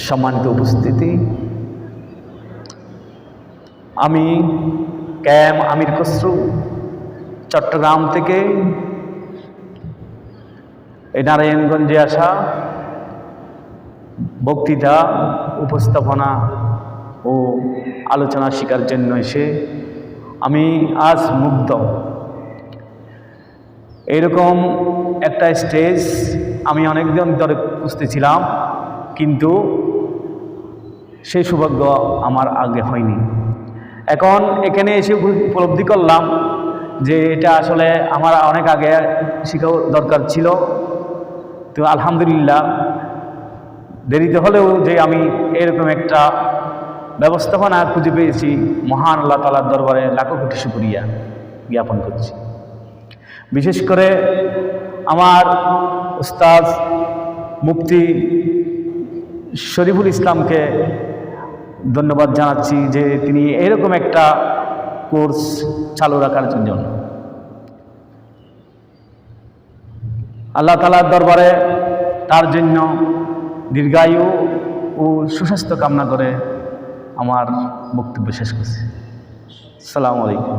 সম্মানিত উপস্থিতি, আমি ক্যাম আমির খসরু চট্টগ্রাম থেকে এই নারায়ণগঞ্জে আসা বক্তৃতা উপস্থাপনা ও আলোচনা শেখার জন্য এসে আমি আজ মুগ্ধ। এরকম একটা স্টেজ আমি অনেকদিন ধরে খুঁজতেছিলাম, কিন্তু সেই সৌভাগ্য আমার আগে হয়নি। এখন এখানে এসে উপলব্ধি করলাম যে এটা আসলে আমার অনেক আগে শেখা দরকার ছিল। তো আলহামদুলিল্লাহ, দেরিতে হলেও যে আমি এরকম একটা ব্যবস্থাপনা খুঁজে পেয়েছি, মহান আল্লাহ তাআলার দরবারে লাখো কোটি শুকরিয়া জ্ঞাপন করছি। বিশেষ করে আমার উস্তাদ মুফতি শরীফুল ইসলামকে ধন্যবাদ জানাচ্ছি যে তিনি এরকম একটা কোর্স চালু রাখার জন্য। আল্লাহ তাআলার দরবারে তার জন্য দীর্ঘায়ু ও সুস্বাস্থ্য কামনা করে আমার বক্তব্য শেষ করছি। আসসালামু আলাইকুম।